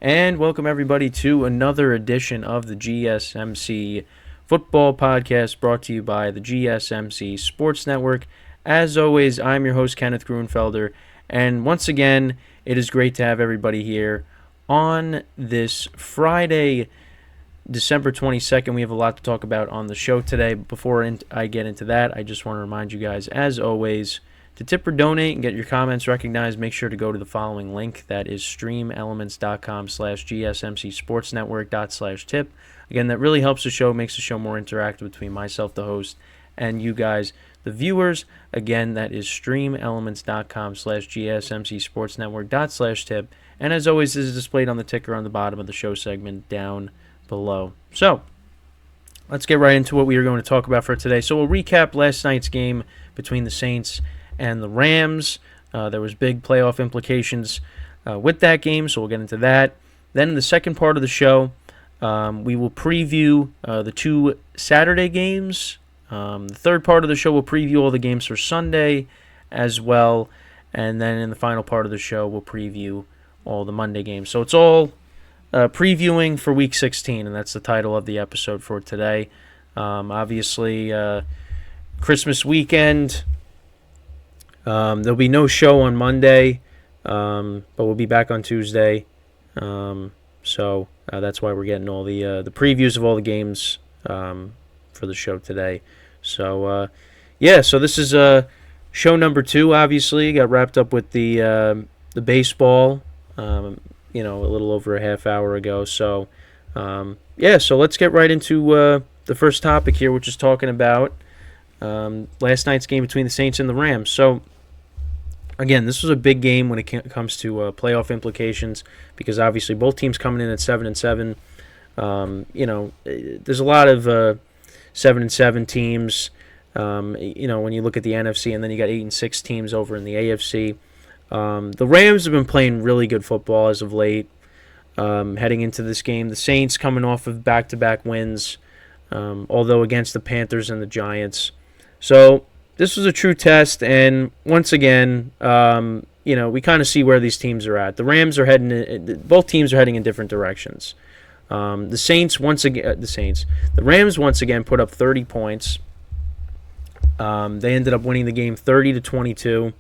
And welcome everybody to another edition of the GSMC Football Podcast brought to you by the GSMC Sports Network. As always, I'm your host, Kenneth Grunfelder, and once again, it is great to have everybody here on this Friday, December 22nd. We have a lot to talk about on the show today. Before I get into that, I just want to remind you guys, as always, to tip or donate and get your comments recognized, make sure to go to the following link. That is streamelements.com/gsmcsportsnetwork./tip. Again, that really helps the show, makes the show more interactive between myself, the host, and you guys, the viewers. Again, that is streamelements.com/gsmcsportsnetwork./tip. And as always, this is displayed on the ticker on the bottom of the show segment down below. So, let's get right into what we are going to talk about for today. So we'll recap last night's game between the Saints and the Rams. There was big playoff implications with that game, so we'll get into that. Then in the second part of the show, we will preview the two Saturday games. The third part of the show will preview all the games for Sunday as well. And then in the final part of the show, we'll preview all the Monday games. So it's all previewing for Week 16, and that's the title of the episode for today. Obviously, Christmas weekend. There'll be no show on Monday, but we'll be back on Tuesday. So that's why we're getting all the previews of all the games for the show today. So so this is show number 2. Obviously, got wrapped up with the baseball. A little over a half hour ago. So so let's get right into the first topic here, which is talking about last night's game between the Saints and the Rams. So, again, this was a big game when it comes to playoff implications because obviously both teams coming in at 7-7. There's a lot of 7-7 teams. When you look at the NFC, and then you got 8-6 teams over in the AFC. The Rams have been playing really good football as of late. Heading into this game, the Saints coming off of back-to-back wins, although against the Panthers and the Giants. So this was a true test, and once again, we kind of see where these teams are at. The Rams are both teams are heading in different directions. The Rams once again put up 30 points. They ended up winning the game 30-22,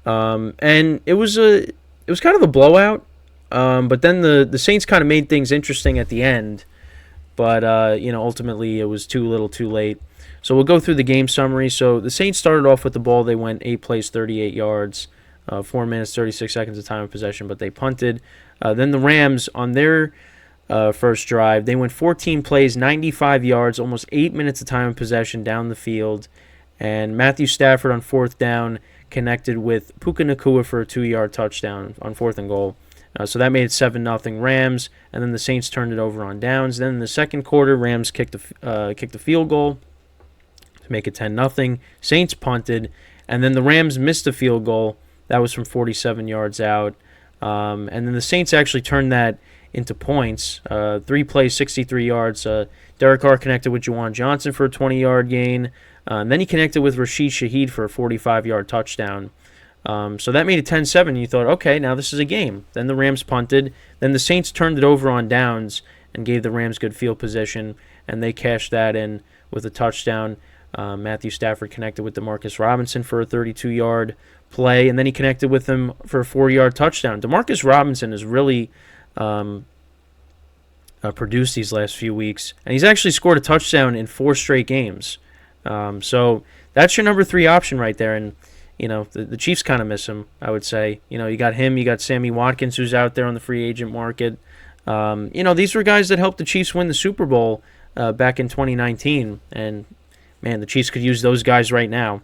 and it was kind of a blowout. But then the Saints kind of made things interesting at the end, but ultimately it was too little, too late. So we'll go through the game summary. So the Saints started off with the ball. They went 8 plays, 38 yards, 4 minutes, 36 seconds of time of possession, but they punted. Then the Rams, on their first drive, they went 14 plays, 95 yards, almost 8 minutes of time of possession down the field. And Matthew Stafford on fourth down connected with Puka Nacua for a 2-yard touchdown on 4th and goal. So that made it 7-0 Rams, and then the Saints turned it over on downs. Then in the second quarter, Rams kicked a field goal to make it 10-0. Saints punted, and then the Rams missed a field goal. That was from 47 yards out. And then the Saints actually turned that into points. 3 plays, 63 yards. Derek Carr connected with Juwan Johnson for a 20-yard gain. And then he connected with Rashid Shaheed for a 45-yard touchdown. So that made it 10-7, and you thought, okay, now this is a game. Then the Rams punted. Then the Saints turned it over on downs and gave the Rams good field position, and they cashed that in with a touchdown. Matthew Stafford connected with DeMarcus Robinson for a 32-yard play, and then he connected with him for a 4-yard touchdown. DeMarcus Robinson has really produced these last few weeks, and he's actually scored a touchdown in 4 straight games. So that's your number 3 option right there, and the Chiefs kind of miss him, I would say. You got him, you got Sammy Watkins, who's out there on the free agent market. These were guys that helped the Chiefs win the Super Bowl back in 2019, and man, the Chiefs could use those guys right now.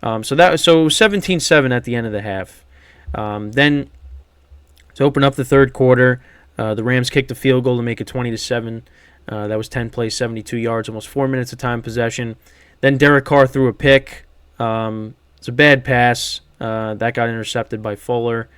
So 17-7 at the end of the half. Then to open up the third quarter, the Rams kicked a field goal to make it 20-7. That was 10 plays, 72 yards, almost 4 minutes of time possession. Then Derek Carr threw a pick. It's a bad pass. That got intercepted by Fuller.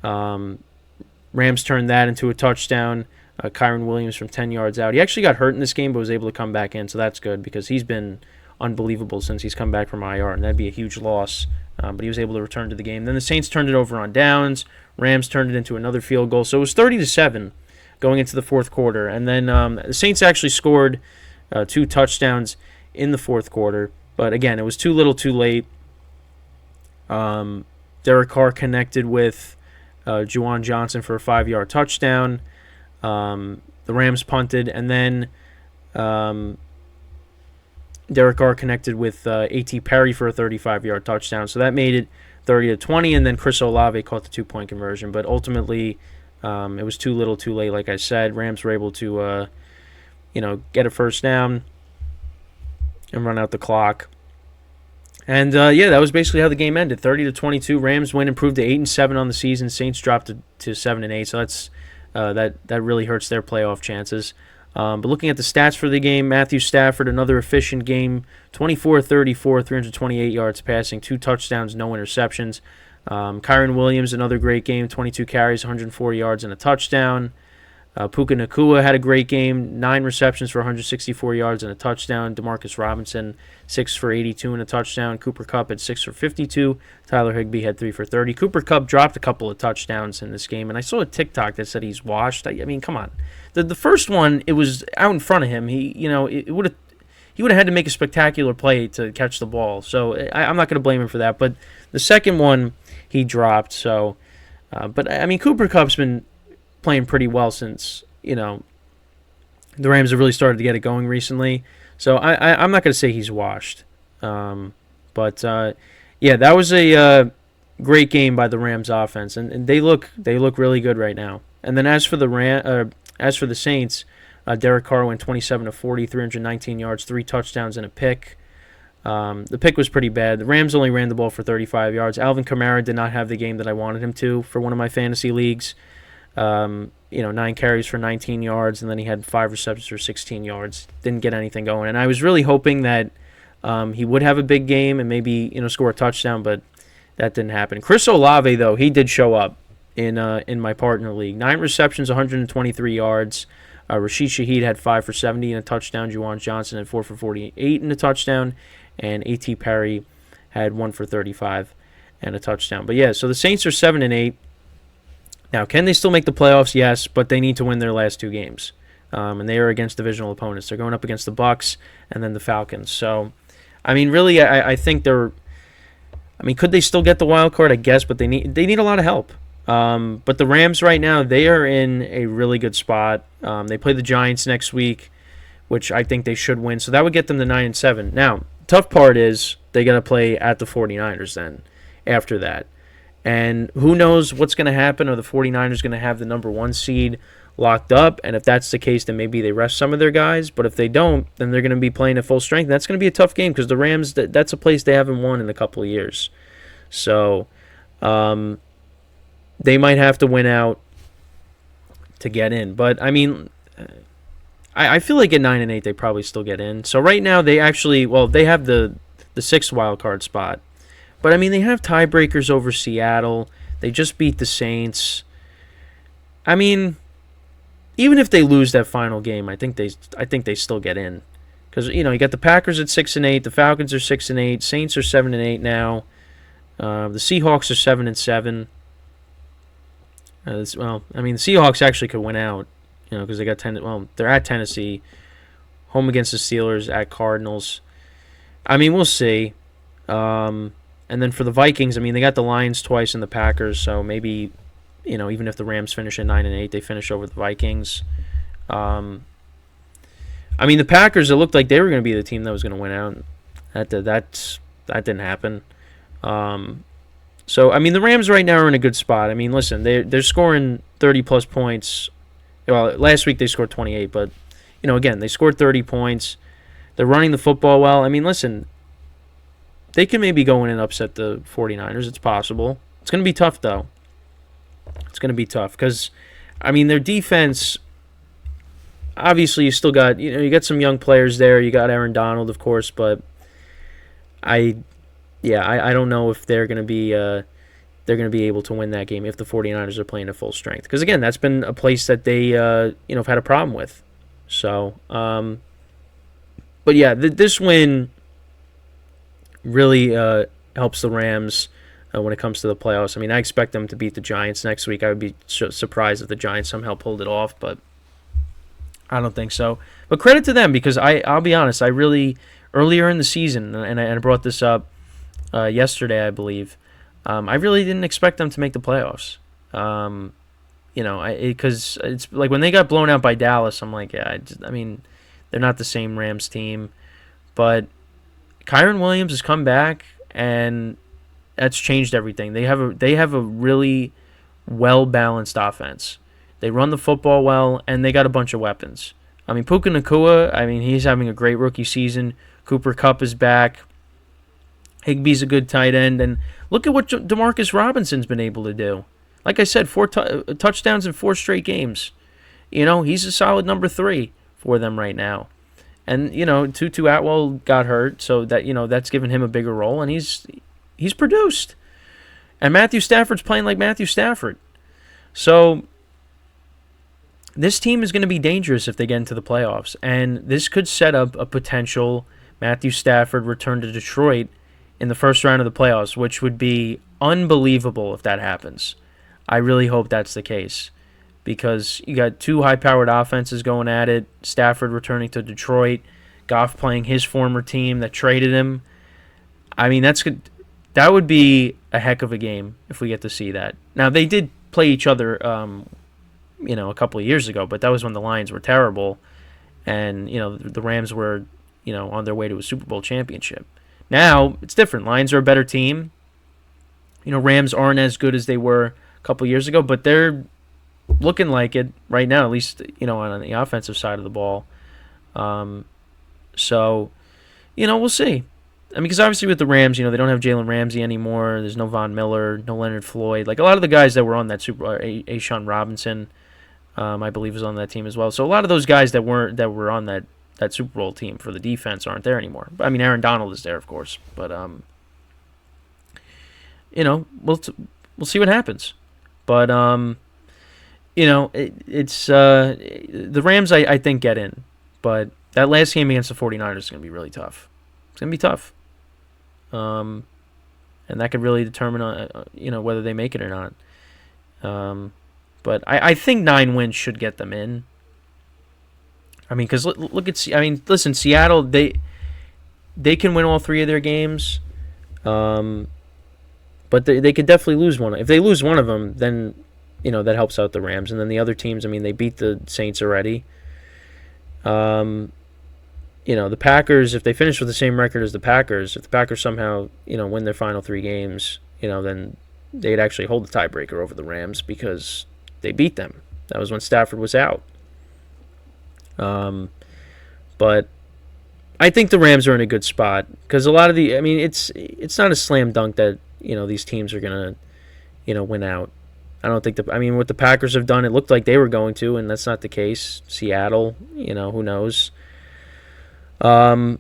Rams turned that into a touchdown. Kyron Williams from 10 yards out. He actually got hurt in this game, but was able to come back in, so that's good because he's been unbelievable since he's come back from IR, and that'd be a huge loss. But he was able to return to the game. Then the Saints turned it over on downs. Rams turned it into another field goal. So it was 30-7. going into the fourth quarter. And then the Saints actually scored 2 touchdowns in the fourth quarter. But again, it was too little too late. Derek Carr connected with Juwan Johnson for a 5-yard touchdown. The Rams punted, and then Derek Carr connected with A.T. Perry for a 35-yard touchdown. So that made it 30-20, and then Chris Olave caught the 2-point conversion. But ultimately, it was too little too late, like I said. Rams were able to get a first down and run out the clock. And that was basically how the game ended. 30-22. Rams win, improved to 8-7 on the season. Saints dropped to 7-8. So that's that really hurts their playoff chances. But looking at the stats for the game, Matthew Stafford, another efficient game, 24-34, 328 yards passing, 2 touchdowns, no interceptions. Kyron Williams, another great game, 22 carries, 104 yards, and a touchdown. Puka Nacua had a great game, 9 receptions for 164 yards and a touchdown. Demarcus Robinson, 6 for 82 and a touchdown. Cooper Kupp had 6 for 52. Tyler Higbee had 3 for 30. Cooper Kupp dropped a couple of touchdowns in this game, and I saw a TikTok that said he's washed. I mean, come on. The first one, it was out in front of him. He would have had to make a spectacular play to catch the ball. So I'm not going to blame him for that. But the second one, he dropped. So, but I mean, Cooper Kupp's been playing pretty well since the Rams have really started to get it going recently. So I'm not going to say he's washed. But that was a great game by the Rams offense, and they look really good right now. And then as for the Saints, Derek Carr went 27-40, 319 yards, 3 touchdowns, and a pick. The pick was pretty bad. The Rams only ran the ball for 35 yards. Alvin Kamara did not have the game that I wanted him to for one of my fantasy leagues. 9 carries for 19 yards, and then he had 5 receptions for 16 yards. Didn't get anything going. And I was really hoping that he would have a big game and maybe score a touchdown, but that didn't happen. Chris Olave, though, he did show up in my partner league. 9 receptions, 123 yards. Rashid Shaheed had 5 for 70 and a touchdown. Juwan Johnson had 4 for 48 and a touchdown. And A.T. Perry had 1 for 35 and a touchdown. But yeah, so the Saints are 7-8. Now, can they still make the playoffs? Yes, but they need to win their last 2 games. And they are against divisional opponents. They're going up against the Bucs and then the Falcons. So, I mean, really, I think they're... I mean, could they still get the wild card? I guess, but they need a lot of help. But the Rams right now, they are in a really good spot. They play the Giants next week, which I think they should win. So that would get them to 9-7. Now, tough part is they got to play at the 49ers then after that. And who knows what's going to happen? Are the 49ers going to have the number 1 seed locked up? And if that's the case, then maybe they rest some of their guys. But if they don't, then they're going to be playing at full strength. That's going to be a tough game because the Rams, that's a place they haven't won in a couple of years. So they might have to win out to get in. But, I mean, I feel like at 9-8 they probably still get in. So right now they actually, they have the 6th wild card spot. But, I mean, they have tiebreakers over Seattle. They just beat the Saints. I mean, even if they lose that final game, I think they still get in. Because, you got the Packers at 6-8, the Falcons are 6-8, Saints are 7-8 now. The Seahawks are 7-7. I mean, the Seahawks actually could win out, because they got they're at Tennessee, home against the Steelers, at Cardinals. I mean, we'll see. And then for the Vikings, I mean, they got the Lions twice and the Packers, so maybe, even if the Rams finish at 9-8, they finish over the Vikings. I mean, the Packers, it looked like they were going to be the team that was going to win out. That didn't happen. So, I mean, the Rams right now are in a good spot. I mean, listen, they're scoring 30-plus points. Well, last week they scored 28, but, again, they scored 30 points. They're running the football well. I mean, listen, they can maybe go in and upset the 49ers. It's possible. It's going to be tough, though. It's going to be tough because, I mean, their defense, obviously you still got, you got some young players there. You got Aaron Donald, of course, but I don't know if they're going to be able to win that game if the 49ers are playing at full strength. Because, again, that's been a place that they, have had a problem with. So, but, yeah, this win really helps the Rams when it comes to the playoffs. I mean, I expect them to beat the Giants next week. I would be surprised if the Giants somehow pulled it off. But I don't think so. But credit to them because I'll be honest, I really earlier in the season, and I brought this up yesterday, I believe. I really didn't expect them to make the playoffs. Because it's like when they got blown out by Dallas, I'm like, yeah, I mean, they're not the same Rams team, but Kyron Williams has come back, and that's changed everything. They have a really well balanced offense. They run the football well, and they got a bunch of weapons. I mean, Puka Nacua, I mean, he's having a great rookie season. Cooper Kupp is back. Higbee's a good tight end, and look at what Demarcus Robinson's been able to do. Like I said, 4 touchdowns in 4 straight games. He's a solid number 3 for them right now. And, Tutu Atwell got hurt, so that's given him a bigger role, and he's produced. And Matthew Stafford's playing like Matthew Stafford. So this team is going to be dangerous if they get into the playoffs, and this could set up a potential Matthew Stafford return to Detroit in the first round of the playoffs, which would be unbelievable if that happens. I really hope that's the case because you got 2 high-powered offenses going at it, Stafford returning to Detroit, Goff playing his former team that traded him. I mean, that would be a heck of a game if we get to see that. Now, they did play each other a couple of years ago, but that was when the Lions were terrible and, the Rams were, on their way to a Super Bowl championship. Now, it's different. Lions are a better team. Rams aren't as good as they were a couple years ago, but they're looking like it right now, at least, on the offensive side of the ball. So, we'll see. I mean, because obviously with the Rams, they don't have Jalen Ramsey anymore. There's no Von Miller, no Leonard Floyd. Like a lot of the guys that were on that Ashawn Robinson, I believe, was on that team as well. So a lot of those guys that were on that Super Bowl team for the defense aren't there anymore. I mean, Aaron Donald is there, of course, but we'll see what happens. But it's the Rams I think get in, but that last game against the 49ers is going to be really tough. It's going to be tough. And that could really determine whether they make it or not. But I think 9 wins should get them in. I mean, because listen, Seattle, they can win all 3 of their games, but they could definitely lose one. If they lose one of them, then that helps out the Rams, and then the other teams. I mean, they beat the Saints already. The Packers, if they finish with the same record as the Packers, if the Packers somehow win their final 3 games, then they'd actually hold the tiebreaker over the Rams because they beat them. That was when Stafford was out. But I think the Rams are in a good spot because a lot of it's not a slam dunk that these teams are gonna win out. I don't think what the Packers have done, it looked like they were going to, and that's not the case. Seattle, who knows? I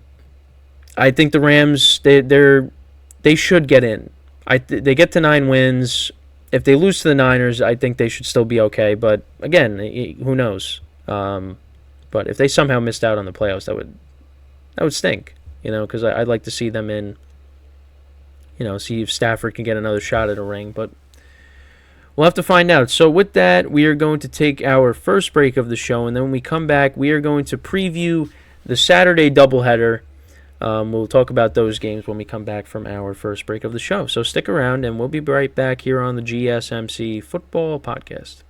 think the Rams they should get in. They get to 9 wins. If they lose to the Niners, I think they should still be okay. But again, who knows? But if they somehow missed out on the playoffs, that would stink. Because I'd like to see them in. See if Stafford can get another shot at a ring. But we'll have to find out. So with that, we are going to take our first break of the show, and then when we come back, we are going to preview the Saturday doubleheader. We'll talk about those games when we come back from our first break of the show. So stick around, and we'll be right back here on the GSMC Football Podcast.